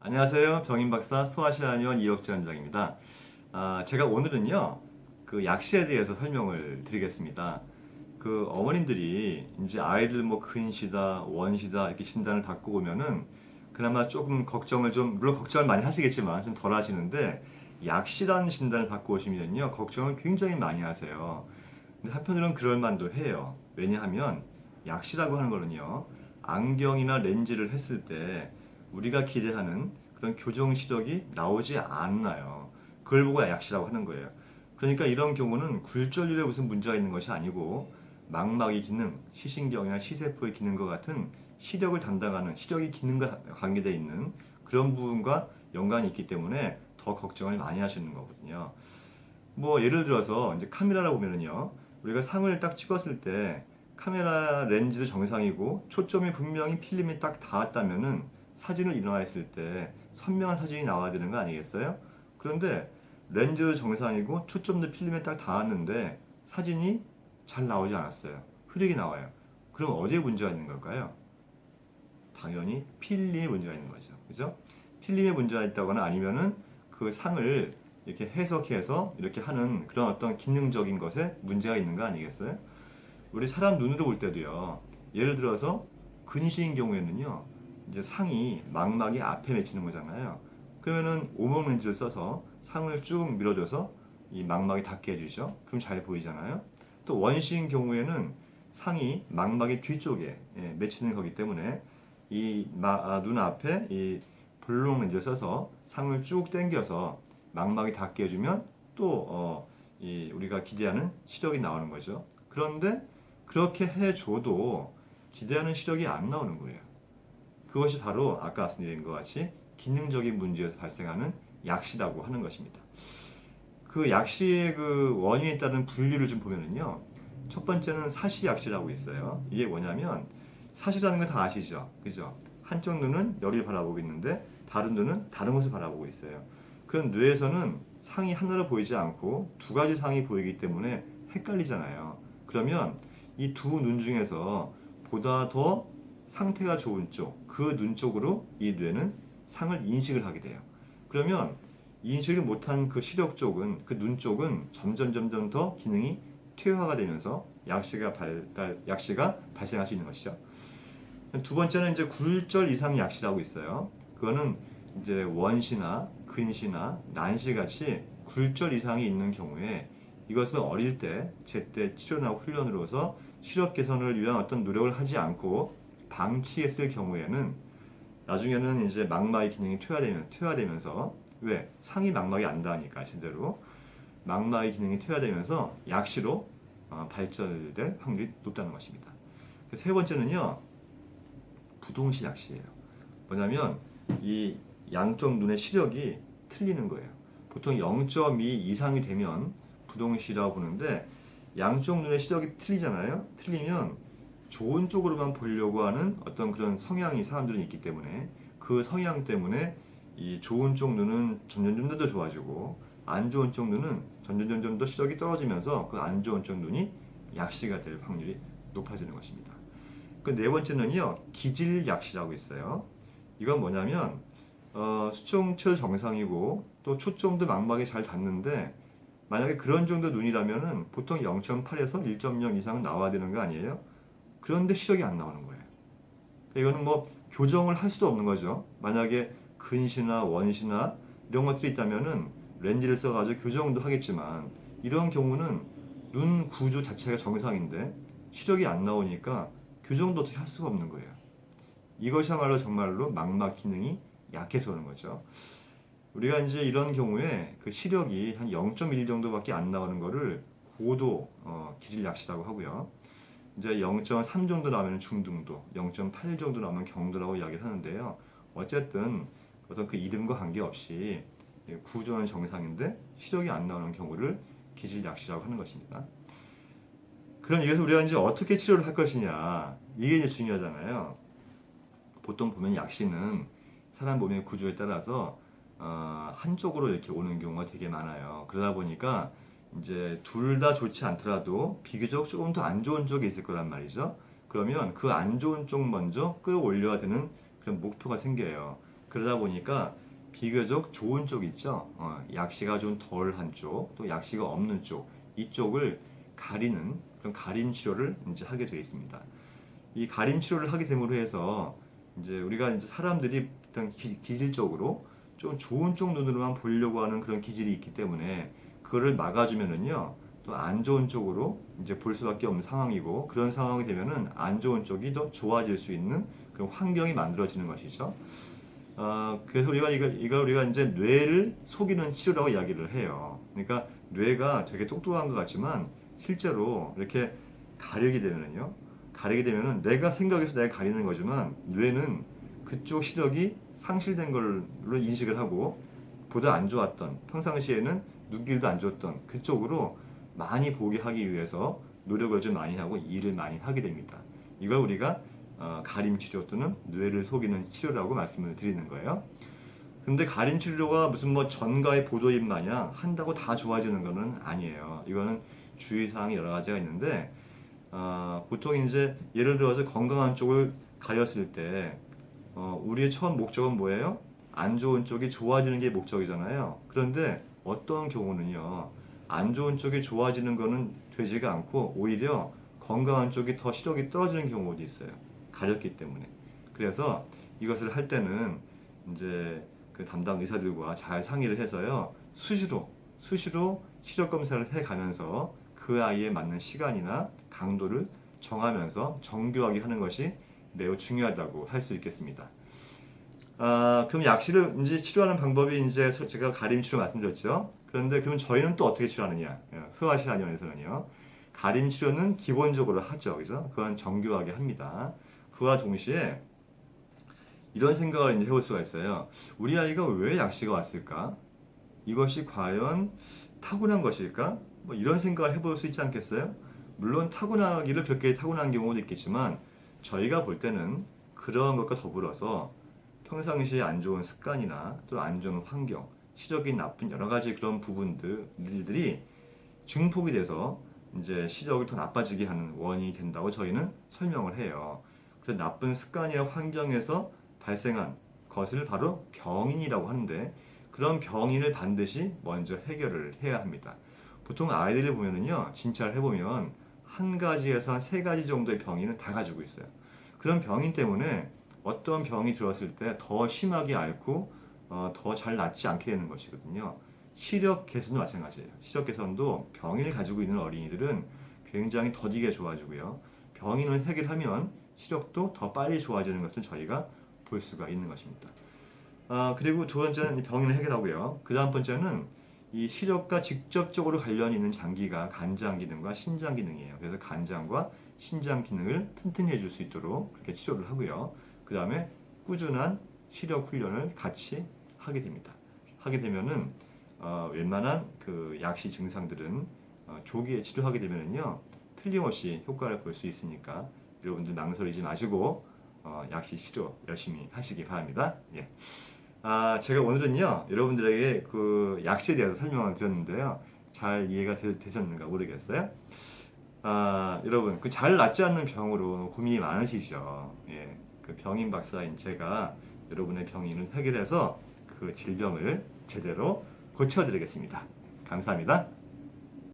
안녕하세요. 병인박사 소아실한의원 이혁재 원장입니다. 제가 오늘은요, 그 약시에 대해서 설명을 드리겠습니다. 그 어머님들이 이제 아이들 뭐 근시다, 원시다 이렇게 진단을 받고 오면은 그나마 조금 걱정을 좀, 물론 걱정을 많이 하시겠지만 좀 덜 하시는데 약시라는 진단을 받고 오시면요, 걱정을 굉장히 많이 하세요. 근데 한편으로는 그럴 만도 해요. 왜냐하면 약시라고 하는 거는요, 안경이나 렌즈를 했을 때 우리가 기대하는 그런 교정 시력이 나오지 않나요. 그걸 보고 약시라고 하는 거예요. 그러니까 이런 경우는 굴절률에 무슨 문제가 있는 것이 아니고 망막의 기능, 시신경이나 시세포의 기능과 같은 시력을 담당하는 시력의 기능과 관계되어 있는 그런 부분과 연관이 있기 때문에 더 걱정을 많이 하시는 거거든요. 뭐 예를 들어서 이제 카메라라 보면은요, 우리가 상을 딱 찍었을 때 카메라 렌즈도 정상이고 초점이 분명히 필름이 딱 닿았다면은 사진을 일어났을 때 선명한 사진이 나와야 되는 거 아니겠어요? 그런데 렌즈 정상이고 초점도 필름에 딱 닿았는데 사진이 잘 나오지 않았어요. 흐리게 나와요. 그럼 어디에 문제가 있는 걸까요? 당연히 필름에 문제가 있는 거죠. 그죠? 필름에 문제가 있다거나 아니면은 그 상을 이렇게 해석해서 이렇게 하는 그런 어떤 기능적인 것에 문제가 있는 거 아니겠어요? 우리 사람 눈으로 볼 때도요. 예를 들어서 근시인 경우에는요. 이제 상이 망막이 앞에 맺히는 거잖아요. 그러면은 오목 렌즈를 써서 상을 쭉 밀어줘서 이 망막이 닿게 해주죠. 그럼 잘 보이잖아요. 또 원시인 경우에는 상이 망막의 뒤쪽에 맺히는 거기 때문에 이 눈 앞에 이 볼록 렌즈를 써서 상을 쭉 당겨서 망막이 닿게 해주면 또 이 우리가 기대하는 시력이 나오는 거죠. 그런데 그렇게 해줘도 기대하는 시력이 안 나오는 거예요. 그것이 바로 아까 말씀드린 것 같이 기능적인 문제에서 발생하는 약시라고 하는 것입니다. 그 약시의 그 원인에 따른 분류를 좀 보면은요. 첫 번째는 사시약시라고 있어요. 이게 뭐냐면 사시라는 거 다 아시죠? 그죠? 한쪽 눈은 여기를 바라보고 있는데 다른 눈은 다른 곳을 바라보고 있어요. 그런 뇌에서는 상이 하나로 보이지 않고 두 가지 상이 보이기 때문에 헷갈리잖아요. 그러면 이 두 눈 중에서 보다 더 상태가 좋은 쪽, 그 눈 쪽으로 이 뇌는 상을 인식을 하게 돼요. 그러면 인식을 못한 그 시력 쪽은, 그 눈 쪽은 점점 더 기능이 퇴화가 되면서 약시가 발생할 수 있는 것이죠. 두 번째는 이제 굴절 이상 약시라고 있어요. 그거는 이제 원시나 근시나 난시 같이 굴절 이상이 있는 경우에 이것은 어릴 때 제때 치료나 훈련으로서 시력 개선을 위한 어떤 노력을 하지 않고 방치했을 경우에는 나중에는 이제 망막의 기능이 퇴화되면서 왜? 상위 망막이 안 닿으니까 제대로 망막의 기능이 퇴화되면서 약시로 발전될 확률이 높다는 것입니다. 세 번째는요. 부동시 약시예요. 뭐냐면 이 양쪽 눈의 시력이 틀리는 거예요. 보통 0.2 이상이 되면 부동시라고 보는데 양쪽 눈의 시력이 틀리잖아요. 틀리면 좋은 쪽으로만 보려고 하는 어떤 그런 성향이 사람들은 있기 때문에 그 성향 때문에 이 좋은 쪽 눈은 점점 더 좋아지고 안 좋은 쪽 눈은 점점 더 시력이 떨어지면서 그 안 좋은 쪽 눈이 약시가 될 확률이 높아지는 것입니다. 그 네 번째는요, 기질약시라고 있어요. 이건 뭐냐면 수청체 정상이고 또 초점도 망막에 잘 닿는데 만약에 그런 정도 눈이라면은 보통 0.8에서 1.0 이상은 나와야 되는 거 아니에요? 그런데 시력이 안 나오는 거예요. 그러니까 이거는 뭐 교정을 할 수도 없는 거죠. 만약에 근시나 원시나 이런 것들이 있다면은 렌즈를 써가지고 교정도 하겠지만 이런 경우는 눈 구조 자체가 정상인데 시력이 안 나오니까 교정도 어떻게 할 수가 없는 거예요. 이것이야말로 정말로 망막 기능이 약해서 그런 거죠. 우리가 이제 이런 경우에 그 시력이 한 0.1 정도밖에 안 나오는 거를 고도 기질약시라고 하고요. 이제 0.3 정도 나오면 중등도, 0.8 정도 나오면 경도라고 이야기를 하는데요. 어쨌든 어떤 그 이름과 관계없이 구조는 정상인데 시력이 안 나오는 경우를 기질약시라고 하는 것입니다. 그럼 이래서 우리가 이제 어떻게 치료를 할 것이냐 이게 이제 중요하잖아요. 보통 보면 약시는 사람 몸의 구조에 따라서 한쪽으로 이렇게 오는 경우가 되게 많아요. 그러다 보니까 이제 둘 다 좋지 않더라도 비교적 조금 더 안 좋은 쪽이 있을 거란 말이죠. 그러면 그 안 좋은 쪽 먼저 끌어올려야 되는 그런 목표가 생겨요. 그러다 보니까 비교적 좋은 쪽 있죠. 약시가 좀 덜한 쪽, 또 약시가 없는 쪽, 이쪽을 가리는 그런 가림 치료를 이제 하게 되어 있습니다. 이 가림 치료를 하게 됨으로 해서 이제 우리가 이제 사람들이 일단 기질적으로 좀 좋은 쪽 눈으로만 보려고 하는 그런 기질이 있기 때문에 그거를 막아주면은요, 또 안 좋은 쪽으로 이제 볼 수밖에 없는 상황이고, 그런 상황이 되면은 안 좋은 쪽이 더 좋아질 수 있는 그런 환경이 만들어지는 것이죠. 그래서 이걸 우리가 이제 뇌를 속이는 치료라고 이야기를 해요. 그러니까 뇌가 되게 똑똑한 것 같지만 실제로 이렇게 가리게 되면은요, 가리게 되면은 내가 생각해서 내가 가리는 거지만 뇌는 그쪽 시력이 상실된 걸로 인식을 하고 보다 안 좋았던, 평상시에는 눈길도 안 좋았던 그쪽으로 많이 보게 하기 위해서 노력을 좀 많이 하고 일을 많이 하게 됩니다. 이걸 우리가 가림 치료 또는 뇌를 속이는 치료라고 말씀을 드리는 거예요. 근데 가림 치료가 무슨 뭐 전가의 보도인 마냥 한다고 다 좋아지는 거는 아니에요. 이거는 주의사항이 여러 가지가 있는데, 보통 이제 예를 들어서 건강한 쪽을 가렸을 때 우리의 처음 목적은 뭐예요? 안 좋은 쪽이 좋아지는 게 목적이잖아요. 그런데 어떤 경우는요, 안 좋은 쪽이 좋아지는 거는 되지가 않고 오히려 건강한 쪽이 더 시력이 떨어지는 경우도 있어요. 가렸기 때문에. 그래서 이것을 할 때는 이제 그 담당 의사들과 잘 상의를 해서요, 수시로 시력 검사를 해 가면서 그 아이에 맞는 시간이나 강도를 정하면서 정교하게 하는 것이 매우 중요하다고 할 수 있겠습니다. 그럼 약시를 이제 치료하는 방법이 이제 제가 가림 치료 말씀드렸죠. 그런데 그럼 저희는 또 어떻게 치료하느냐? 수아시 한의원에서는요. 가림 치료는 기본적으로 하죠. 그죠? 그건 정교하게 합니다. 그와 동시에 이런 생각을 이제 해볼 수가 있어요. 우리 아이가 왜 약시가 왔을까? 이것이 과연 타고난 것일까? 뭐 이런 생각을 해볼 수 있지 않겠어요? 물론 타고나기를 그렇게 타고난 경우도 있겠지만 저희가 볼 때는 그런 것과 더불어서 평상시에 안 좋은 습관이나 또 안 좋은 환경, 시력이 나쁜 여러 가지 그런 부분들이 증폭이 돼서 이제 시력이 더 나빠지게 하는 원인이 된다고 저희는 설명을 해요. 그래서 나쁜 습관이나 환경에서 발생한 것을 바로 병인이라고 하는데, 그런 병인을 반드시 먼저 해결을 해야 합니다. 보통 아이들을 보면은요, 진찰을 해보면 한 가지에서 한 세 가지 정도의 병인을 다 가지고 있어요. 그런 병인 때문에 어떤 병이 들었을 때 더 심하게 앓고 더 잘 낫지 않게 되는 것이거든요. 시력 개선도 마찬가지예요. 시력 개선도 병인을 가지고 있는 어린이들은 굉장히 더디게 좋아지고요. 병인을 해결하면 시력도 더 빨리 좋아지는 것을 저희가 볼 수가 있는 것입니다. 그리고 두 번째는 병인을 해결하고요. 그 다음 번째는 이 시력과 직접적으로 관련이 있는 장기가 간장 기능과 신장 기능이에요. 그래서 간장과 신장 기능을 튼튼히 해줄 수 있도록 그렇게 치료를 하고요. 그 다음에 꾸준한 시력 훈련을 같이 하게 됩니다. 하게 되면은 웬만한 그 약시 증상들은 조기에 치료하게 되면은요, 틀림없이 효과를 볼 수 있으니까 여러분들 망설이지 마시고 약시 치료 열심히 하시기 바랍니다. 예. 제가 오늘은요, 여러분들에게 그 약시에 대해서 설명을 드렸는데요. 잘 이해가 되셨는가 모르겠어요. 여러분, 그 잘 낫지 않는 병으로 고민이 많으시죠. 예. 그 병인 박사인 제가 여러분의 병인을 해결해서 그 질병을 제대로 고쳐드리겠습니다. 감사합니다.